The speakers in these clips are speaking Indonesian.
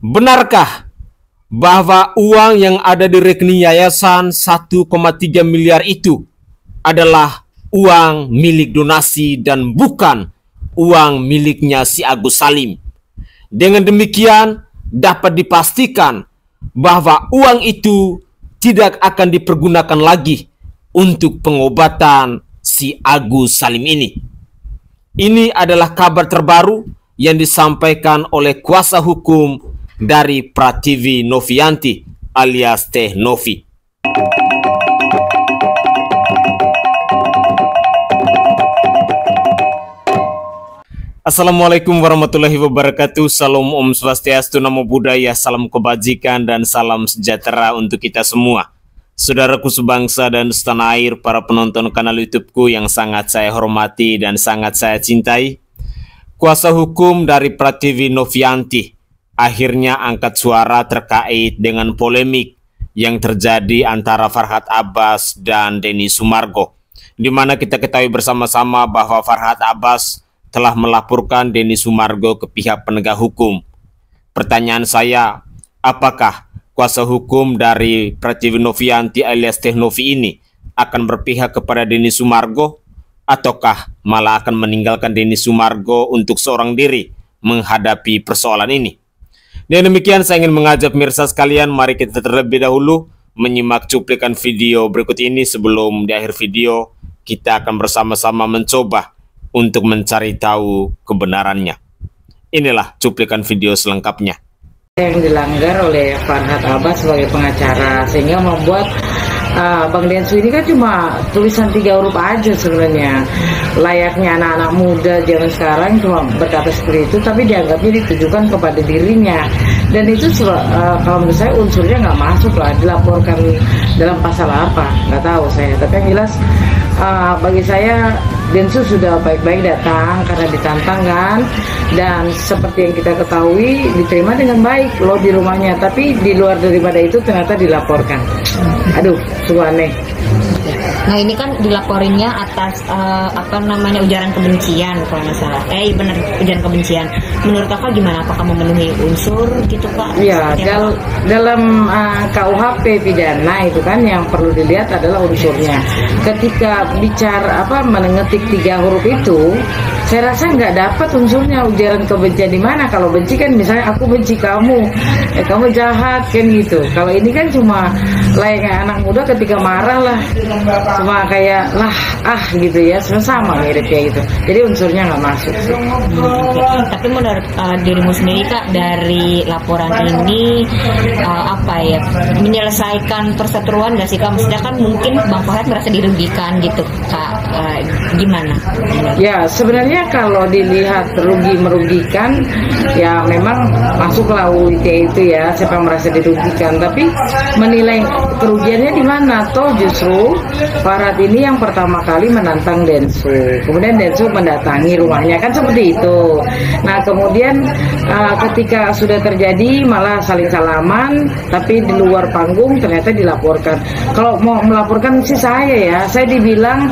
Benarkah bahwa uang yang ada di rekening yayasan 1,3 miliar itu adalah uang milik donasi dan bukan uang miliknya si Agus Salim? Dengan demikian dapat dipastikan bahwa uang itu tidak akan dipergunakan lagi untuk pengobatan si Agus Salim ini. Ini adalah kabar terbaru yang disampaikan oleh kuasa hukum dari Prativi Novianti alias Teh Novi. Assalamualaikum warahmatullahi wabarakatuh. Salam Om Swastiastu, Namo Buddhaya, salam kebajikan dan salam sejahtera untuk kita semua. Saudaraku sebangsa dan setanah air, para penonton kanal YouTubeku yang sangat saya hormati dan sangat saya cintai. Kuasa hukum dari Prativi Novianti akhirnya angkat suara terkait dengan polemik yang terjadi antara Farhad Abbas dan Denny Sumargo, di mana kita ketahui bersama-sama bahwa Farhad Abbas telah melaporkan Denny Sumargo ke pihak penegak hukum. Pertanyaan saya, apakah kuasa hukum dari Prativi Novianti alias Teh Novi ini akan berpihak kepada Denny Sumargo, ataukah malah akan meninggalkan Denny Sumargo untuk seorang diri menghadapi persoalan ini? Dan demikian saya ingin mengajak pemirsa sekalian, mari kita terlebih dahulu menyimak cuplikan video berikut ini. Sebelum di akhir video, kita akan bersama-sama mencoba untuk mencari tahu kebenarannya. Inilah cuplikan video selengkapnya. Yang dilanggar oleh Farhad Abbas sebagai pengacara, sehingga membuat Bang Densu ini kan cuma tulisan 3 huruf aja sebenarnya. Layaknya anak-anak muda zaman sekarang cuma berkata seperti itu, tapi dianggapnya ditujukan kepada dirinya. Dan itu kalau menurut saya unsurnya nggak masuk lah, dilaporkan dalam pasal apa, nggak tahu saya. Tapi yang jelas bagi saya Densu sudah baik-baik datang karena ditantang kan, dan seperti yang kita ketahui diterima dengan baik loh di rumahnya, tapi di luar daripada itu ternyata dilaporkan. Aduh, sungguh aneh. Nah ini kan dilaporinnya atas ujaran kebencian kalau nggak salah. Benar, ujaran kebencian. Menurut kakak gimana? Apakah memenuhi unsur gitu Pak? Ya, dalam KUHP pidana itu kan yang perlu dilihat adalah unsurnya. Ketika bicara mengetik 3 huruf itu, saya rasa nggak dapat unsurnya ujaran kebencian. Di mana? Kalau benci kan misalnya aku benci kamu, kamu jahat kan gitu. Kalau ini kan cuma layaknya anak muda ketika marah lah, cuma kayak gitu ya, sama mirip kayak gitu. Jadi unsurnya nggak masuk sih. Tapi menurut dirimu sendiri Kak, dari laporan ini menyelesaikan perseteruan nggak sih Kak? Maksudnya kan mungkin Bang Farhad merasa dirugikan gitu Kak, gimana? Ya sebenarnya kalau dilihat rugi merugikan, ya memang masuklah UIT itu ya, siapa yang merasa dirugikan. Tapi menilai kerugiannya di mana? Toh justru Farhad ini yang pertama kali menantang Densu, kemudian Densu mendatangi rumahnya, kan seperti itu. Nah kemudian ketika sudah terjadi malah saling salaman, tapi di luar panggung ternyata dilaporkan. Kalau mau melaporkan sih saya dibilang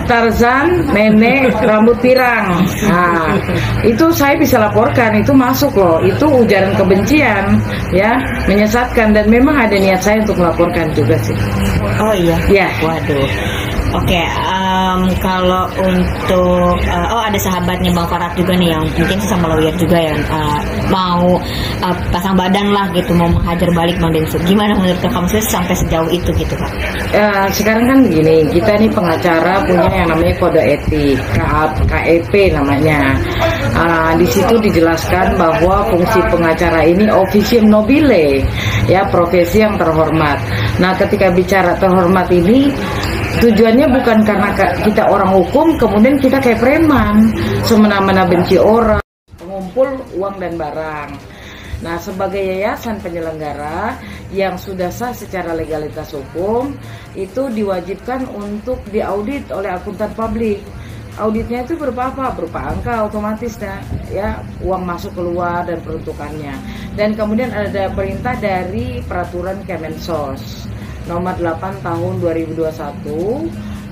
Tarzan nenek rambut pirang. Nah itu saya bisa laporkan, itu masuk loh, itu ujaran kebencian ya, menyesatkan, dan memang ada niat saya untuk melaporkan juga sih. Oh iya? Ya. Waduh. Oke, kalau untuk ada sahabatnya Bang Farhad juga nih yang mungkin sama lawyer juga yang mau pasang badan lah gitu, mau menghajar balik Bang Densu. Gimana menurut kamu sampai sejauh itu gitu Kak? Sekarang kan begini, kita nih pengacara punya yang namanya kode etik, KEP namanya. Di situ dijelaskan bahwa fungsi pengacara ini officium nobile, ya, profesi yang terhormat. Nah ketika bicara terhormat ini tujuannya bukan karena kita orang hukum kemudian kita kayak preman semena-mena benci orang, pengumpul uang dan barang. Nah sebagai yayasan penyelenggara yang sudah sah secara legalitas hukum, itu diwajibkan untuk diaudit oleh akuntan publik. Auditnya itu berupa apa? Berupa angka otomatis ya, uang masuk keluar dan peruntukannya. Dan kemudian ada perintah dari peraturan Kemensos nomor 8 tahun 2021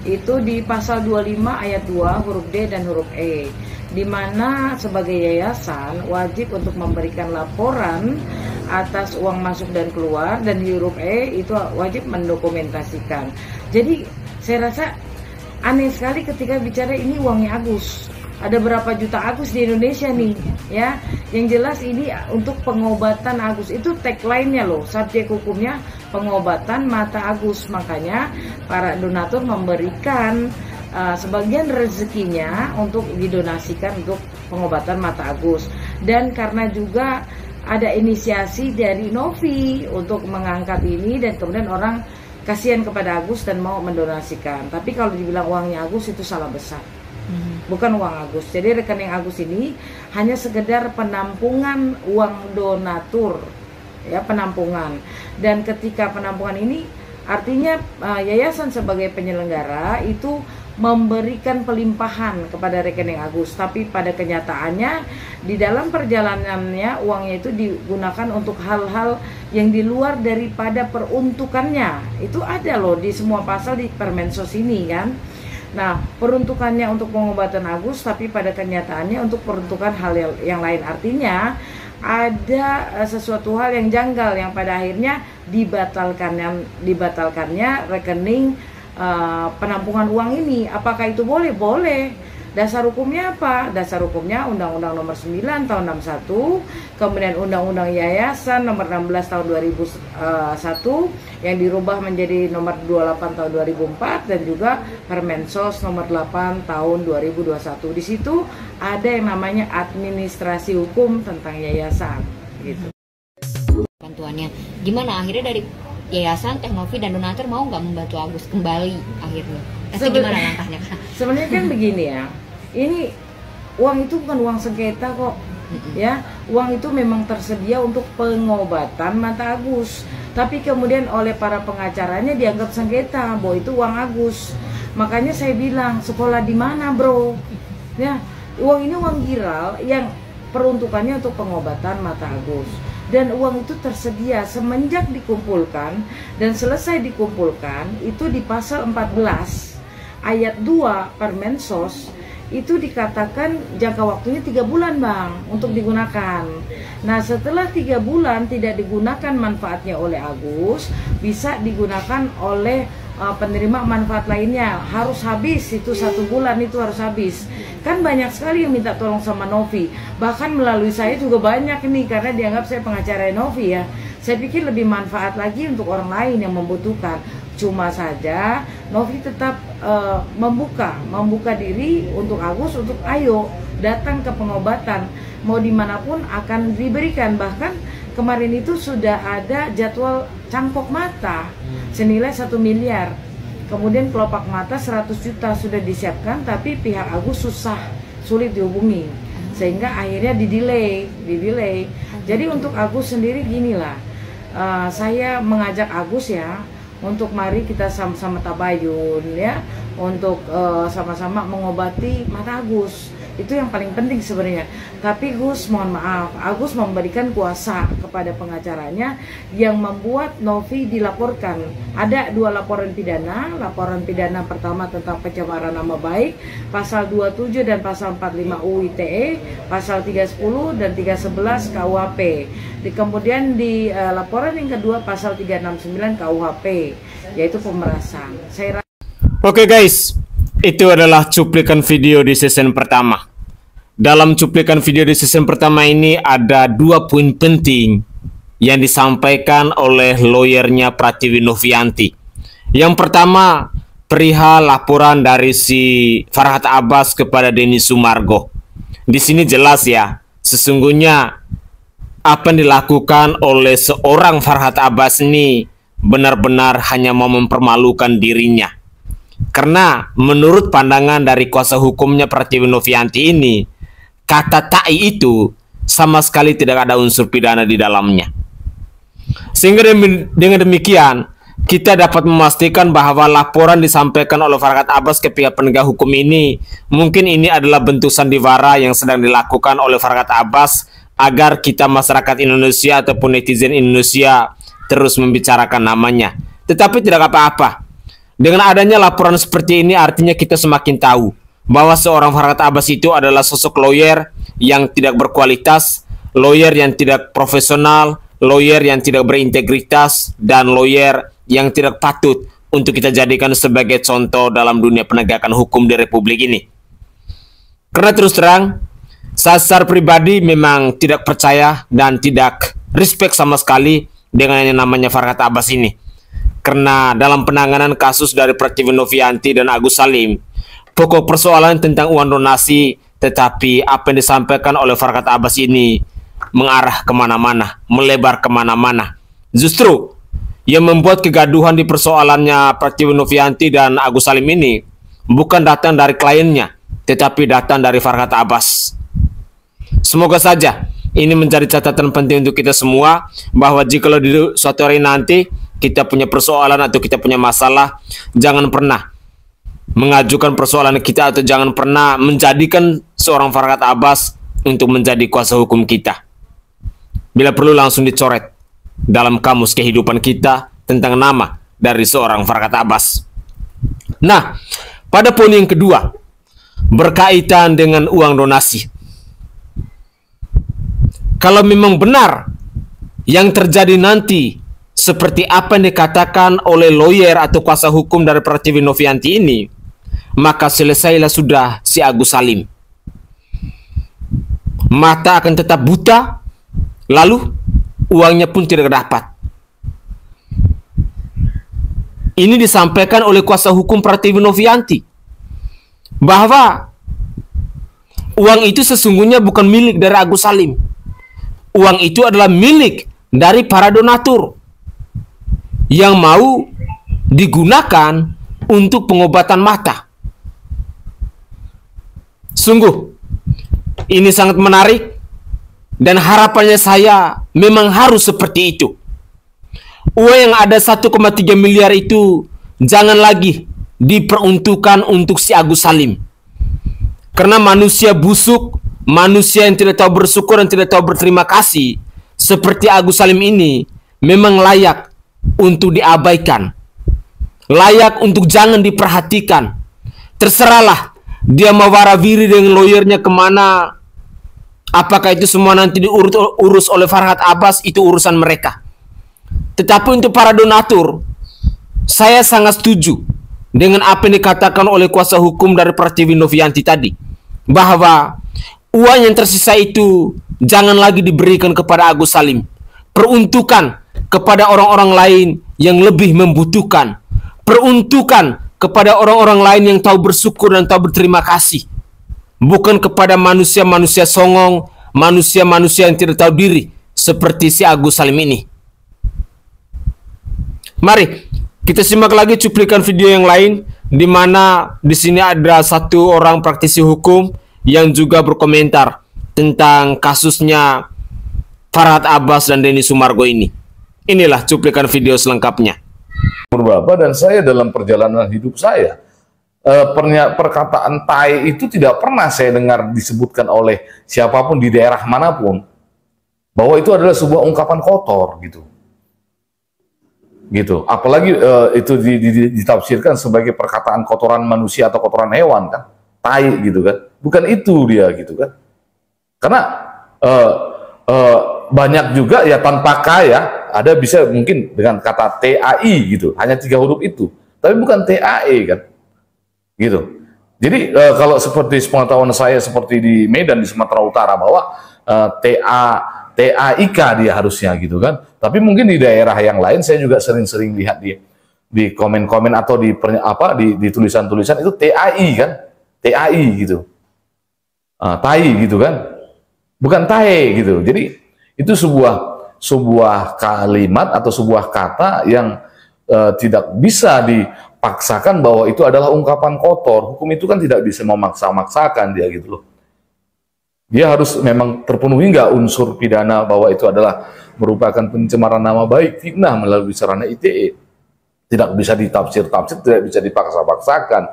itu di pasal 25 ayat 2 huruf D dan huruf E. di mana sebagai yayasan wajib untuk memberikan laporan atas uang masuk dan keluar, dan di huruf E itu wajib mendokumentasikan. Jadi saya rasa aneh sekali ketika bicara ini uangnya Agus. Ada berapa juta Agus di Indonesia nih, ya? Yang jelas ini untuk pengobatan Agus, itu tagline-nya loh, subjek hukumnya pengobatan mata Agus. Makanya para donatur memberikan sebagian rezekinya untuk didonasikan untuk pengobatan mata Agus. Dan karena juga ada inisiasi dari Novi untuk mengangkat ini, dan kemudian orang kasihan kepada Agus dan mau mendonasikan. Tapi kalau dibilang uangnya Agus itu salah besar. Bukan uang Agus. Jadi rekening Agus ini hanya sekedar penampungan uang donatur, ya, penampungan. Dan ketika penampungan ini artinya yayasan sebagai penyelenggara itu memberikan pelimpahan kepada rekening Agus, tapi pada kenyataannya di dalam perjalanannya uangnya itu digunakan untuk hal-hal yang di luar daripada peruntukannya. Itu ada loh di semua pasal di Permensos ini kan. Nah, peruntukannya untuk pengobatan Agus, tapi pada kenyataannya untuk peruntukan hal yang lain. Artinya ada sesuatu hal yang janggal yang pada akhirnya dibatalkannya rekening penampungan uang ini. Apakah itu boleh? Boleh. Dasar hukumnya apa? Dasar hukumnya Undang-Undang Nomor 9 Tahun 61, kemudian Undang-Undang Yayasan Nomor 16 Tahun 2001 yang dirubah menjadi Nomor 28 Tahun 2004, dan juga Permensos Nomor 8 Tahun 2021. Di situ ada yang namanya administrasi hukum tentang yayasan gitu. Bantuannya gimana akhirnya dari yayasan Teknovi dan donatur mau nggak membantu Agus kembali akhirnya? Gimana langkahnya? Sebenarnya kan begini ya, ini uang itu bukan uang sengketa kok, ya. Uang itu memang tersedia untuk pengobatan mata Agus, tapi kemudian oleh para pengacaranya dianggap sengketa bahwa itu uang Agus. Makanya saya bilang, sekolah di mana bro? Ya, uang ini uang giral yang peruntukannya untuk pengobatan mata Agus. Dan uang itu tersedia semenjak dikumpulkan dan selesai dikumpulkan itu di pasal 14 ayat 2 Permensos itu dikatakan jangka waktunya 3 bulan bang untuk digunakan. Nah setelah 3 bulan tidak digunakan manfaatnya oleh Agus, bisa digunakan oleh penerima manfaat lainnya. Harus habis itu 1 bulan, itu harus habis. Kan banyak sekali yang minta tolong sama Novi, bahkan melalui saya juga banyak nih, karena dianggap saya pengacara Novi ya. Saya pikir lebih manfaat lagi untuk orang lain yang membutuhkan. Cuma saja Novi tetap membuka diri untuk Agus, untuk ayo datang ke pengobatan, mau dimanapun akan diberikan. Bahkan kemarin itu sudah ada jadwal cangkok mata senilai 1 miliar. Kemudian kelopak mata 100 juta sudah disiapkan, tapi pihak Agus sulit dihubungi, sehingga akhirnya didelay. Jadi untuk Agus sendiri ginilah, saya mengajak Agus ya, untuk mari kita sama-sama tabayun ya, untuk sama-sama mengobati mata Agus. Itu yang paling penting sebenarnya. Tapi Gus, mohon maaf, Agus memberikan kuasa kepada pengacaranya yang membuat Novi dilaporkan. Ada 2 laporan pidana. Laporan pidana pertama tentang pencemaran nama baik, pasal 27 dan pasal 45 UU ITE, pasal 310 dan 311 KUHP. Kemudian di laporan yang kedua pasal 369 KUHP, yaitu pemerasan. Oke guys, itu adalah cuplikan video di season pertama. Dalam cuplikan video di season pertama ini ada 2 poin penting yang disampaikan oleh lawyernya Pratiwi Novianti. Yang pertama, perihal laporan dari si Farhat Abbas kepada Denny Sumargo. Di sini jelas ya, sesungguhnya apa yang dilakukan oleh seorang Farhat Abbas ini benar-benar hanya mau mempermalukan dirinya. Karena menurut pandangan dari kuasa hukumnya Pratiwi Novianti ini, kata ta'i itu sama sekali tidak ada unsur pidana di dalamnya. Sehingga dengan demikian, kita dapat memastikan bahwa laporan disampaikan oleh Farhat Abbas ke pihak penegak hukum ini, mungkin ini adalah bentuk sandiwara yang sedang dilakukan oleh Farhat Abbas agar kita masyarakat Indonesia ataupun netizen Indonesia terus membicarakan namanya. Tetapi tidak apa-apa. Dengan adanya laporan seperti ini artinya kita semakin tahu bahwa seorang Farhad Abbas itu adalah sosok lawyer yang tidak berkualitas, lawyer yang tidak profesional, lawyer yang tidak berintegritas, dan lawyer yang tidak patut untuk kita jadikan sebagai contoh dalam dunia penegakan hukum di Republik ini. Karena terus terang, saya secara pribadi memang tidak percaya dan tidak respect sama sekali dengan yang namanya Farhad Abbas ini. Karena dalam penanganan kasus dari Prativi Novianti dan Agus Salim, pokok persoalan tentang uang donasi, tetapi apa yang disampaikan oleh Farhad Abbas ini mengarah kemana-mana, melebar kemana-mana. Justru yang membuat kegaduhan di persoalannya Prativi Novianti dan Agus Salim ini bukan datang dari kliennya, tetapi datang dari Farhad Abbas. Semoga saja ini menjadi catatan penting untuk kita semua, bahwa jika di suatu hari nanti kita punya persoalan atau kita punya masalah, jangan pernah mengajukan persoalan kita atau jangan pernah menjadikan seorang Farhad Abbas untuk menjadi kuasa hukum kita. Bila perlu langsung dicoret dalam kamus kehidupan kita tentang nama dari seorang Farhad Abbas. Nah, pada poin yang kedua, berkaitan dengan uang donasi. Kalau memang benar yang terjadi nanti seperti apa yang dikatakan oleh lawyer atau kuasa hukum dari Prativi Novianti ini, maka selesailah sudah si Agus Salim. Mata akan tetap buta, lalu uangnya pun tidak dapat. Ini disampaikan oleh kuasa hukum Prativi Novianti, bahwa uang itu sesungguhnya bukan milik dari Agus Salim. Uang itu adalah milik dari para donatur yang mau digunakan untuk pengobatan mata. Sungguh, ini sangat menarik dan harapannya saya memang harus seperti itu. Uang yang ada 1,3 miliar itu jangan lagi diperuntukkan untuk si Agus Salim. Karena manusia busuk, manusia yang tidak tahu bersyukur dan tidak tahu berterima kasih seperti Agus Salim ini memang layak untuk diabaikan, layak untuk jangan diperhatikan. Terserahlah dia mau warawiri dengan lawyernya kemana. Apakah itu semua nanti diurus oleh Farhad Abbas, itu urusan mereka. Tetapi untuk para donatur, saya sangat setuju dengan apa yang dikatakan oleh kuasa hukum dari Prativi Novianti tadi, bahwa uang yang tersisa itu jangan lagi diberikan kepada Agus Salim. Peruntukan kepada orang-orang lain yang lebih membutuhkan. Peruntukan kepada orang-orang lain yang tahu bersyukur dan tahu berterima kasih. Bukan kepada manusia-manusia songong, manusia-manusia yang tidak tahu diri seperti si Agus Salim ini. Mari kita simak lagi cuplikan video yang lain, di mana di sini ada satu orang praktisi hukum yang juga berkomentar tentang kasusnya Farhad Abbas dan Denny Sumargo ini. Inilah cuplikan video selengkapnya. Bapak dan saya dalam perjalanan hidup saya, perkataan tai itu tidak pernah saya dengar disebutkan oleh siapapun di daerah manapun, bahwa itu adalah sebuah ungkapan kotor gitu. Apalagi itu ditafsirkan sebagai perkataan kotoran manusia atau kotoran hewan kan, tai gitu kan. Bukan itu dia gitu kan. Karena banyak juga ya tanpa K ya, ada bisa mungkin dengan kata TAI gitu, hanya 3 huruf itu, tapi bukan TAE kan, gitu. Jadi kalau seperti pengetahuan saya seperti di Medan, di Sumatera Utara, bahwa TAIK dia harusnya gitu kan, tapi mungkin di daerah yang lain saya juga sering-sering lihat di komen-komen atau di tulisan-tulisan itu TAI kan, TAI gitu, tai gitu kan, bukan tae gitu. Jadi itu sebuah kalimat atau sebuah kata yang tidak bisa dipaksakan bahwa itu adalah ungkapan kotor. Hukum itu kan tidak bisa memaksa-maksakan dia gitu loh. Dia harus memang terpenuhi nggak unsur pidana bahwa itu adalah merupakan pencemaran nama baik, fitnah melalui sarana ITE. Tidak bisa ditafsir-tafsir, tidak bisa dipaksa-paksakan,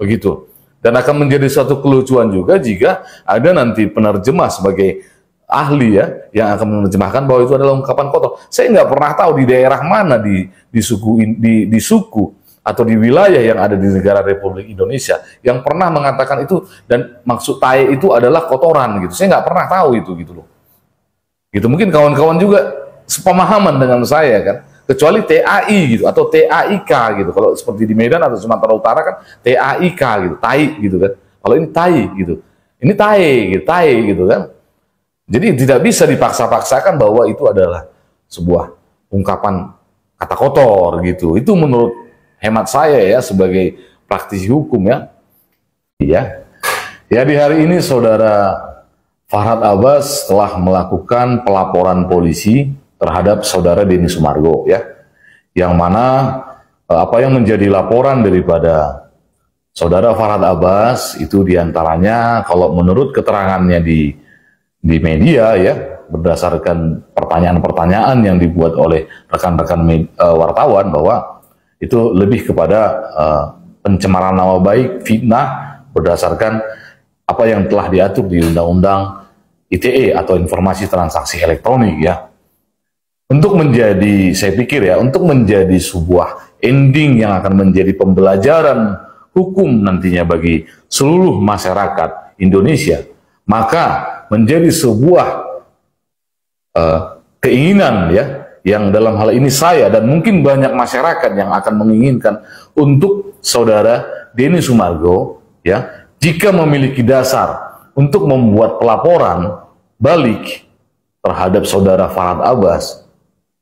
begitu. Dan akan menjadi satu kelucuan juga jika ada nanti penerjemah sebagai ahli ya, yang akan menerjemahkan bahwa itu adalah ungkapan kotor. Saya nggak pernah tahu di daerah mana di suku atau di wilayah yang ada di negara Republik Indonesia yang pernah mengatakan itu, dan maksud tai itu adalah kotoran gitu. Saya nggak pernah tahu itu gitu loh. Gitu, mungkin kawan-kawan juga sepemahaman dengan saya kan, kecuali TAI gitu atau TAIK gitu. Kalau seperti di Medan atau Sumatera Utara kan TAIK gitu, tai gitu kan. Kalau ini tai gitu. Ini tai gitu kan. Jadi tidak bisa dipaksa-paksakan bahwa itu adalah sebuah ungkapan kata kotor gitu. Itu menurut hemat saya ya sebagai praktisi hukum ya. Iya. Ya, di hari ini Saudara Farhad Abbas telah melakukan pelaporan polisi terhadap Saudara Denny Sumargo ya. Yang mana apa yang menjadi laporan daripada Saudara Farhad Abbas itu diantaranya, kalau menurut keterangannya di media ya, berdasarkan pertanyaan-pertanyaan yang dibuat oleh rekan-rekan wartawan, bahwa itu lebih kepada pencemaran nama baik, fitnah, berdasarkan apa yang telah diatur di Undang-Undang ITE atau Informasi Transaksi Elektronik ya. Untuk menjadi, saya pikir ya, untuk menjadi sebuah ending yang akan menjadi pembelajaran hukum nantinya bagi seluruh masyarakat Indonesia, maka menjadi sebuah keinginan ya, yang dalam hal ini saya dan mungkin banyak masyarakat yang akan menginginkan untuk Saudara Denny Sumargo ya, jika memiliki dasar untuk membuat pelaporan balik terhadap Saudara Farhad Abbas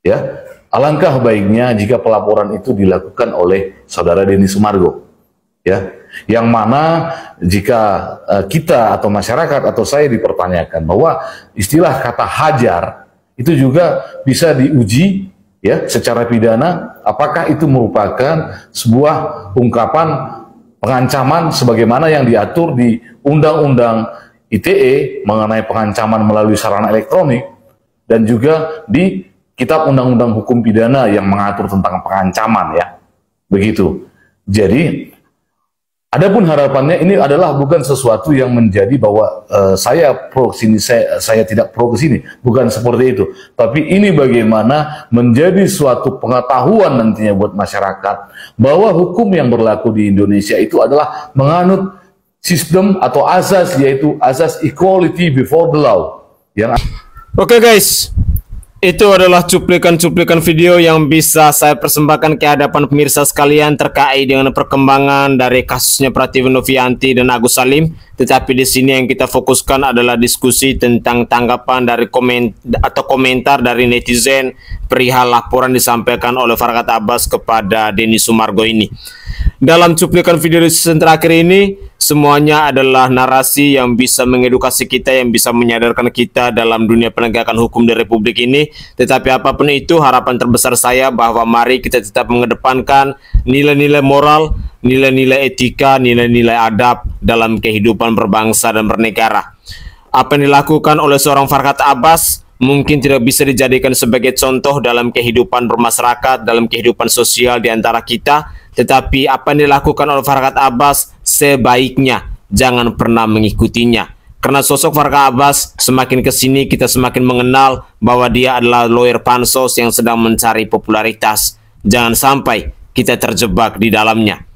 ya, alangkah baiknya jika pelaporan itu dilakukan oleh Saudara Denny Sumargo ya, yang mana jika kita atau masyarakat atau saya dipertanyakan bahwa istilah kata hajar itu juga bisa diuji ya secara pidana, apakah itu merupakan sebuah ungkapan pengancaman sebagaimana yang diatur di Undang-Undang ITE mengenai pengancaman melalui sarana elektronik, dan juga di Kitab Undang-Undang Hukum Pidana yang mengatur tentang pengancaman ya. Begitu. Jadi adapun harapannya ini adalah bukan sesuatu yang menjadi bahwa saya pro sini, saya tidak pro ke sini, bukan seperti itu. Tapi ini bagaimana menjadi suatu pengetahuan nantinya buat masyarakat bahwa hukum yang berlaku di Indonesia itu adalah menganut sistem atau azas, yaitu azas equality before the law. Oke guys, itu adalah cuplikan-cuplikan video yang bisa saya persembahkan ke hadapan pemirsa sekalian terkait dengan perkembangan dari kasusnya Pratiwi Novianti dan Agus Salim. Tetapi di sini yang kita fokuskan adalah diskusi tentang tanggapan dari komentar dari netizen perihal laporan disampaikan oleh Farhad Abbas kepada Denny Sumargo ini. Dalam cuplikan video di season terakhir ini, semuanya adalah narasi yang bisa mengedukasi kita, yang bisa menyadarkan kita dalam dunia penegakan hukum di Republik ini. Tetapi apapun itu, harapan terbesar saya bahwa mari kita tetap mengedepankan nilai-nilai moral, nilai-nilai etika, nilai-nilai adab dalam kehidupan berbangsa dan bernegara. Apa yang dilakukan oleh seorang Farhad Abbas mungkin tidak bisa dijadikan sebagai contoh dalam kehidupan bermasyarakat, dalam kehidupan sosial di antara kita. Tetapi apa yang dilakukan oleh Farhad Abbas sebaiknya jangan pernah mengikutinya. Karena sosok Farhad Abbas semakin kesini kita semakin mengenal bahwa dia adalah lawyer pansos yang sedang mencari popularitas. Jangan sampai kita terjebak di dalamnya.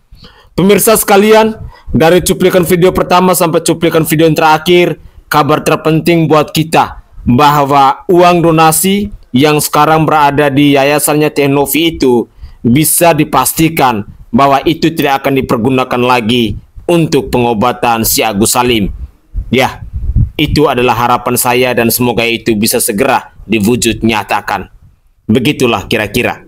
Pemirsa sekalian, dari cuplikan video pertama sampai cuplikan video yang terakhir, kabar terpenting buat kita bahwa uang donasi yang sekarang berada di yayasannya Teknovi itu bisa dipastikan bahwa itu tidak akan dipergunakan lagi untuk pengobatan si Agus Salim. Ya, itu adalah harapan saya dan semoga itu bisa segera diwujud nyatakan. Begitulah kira-kira.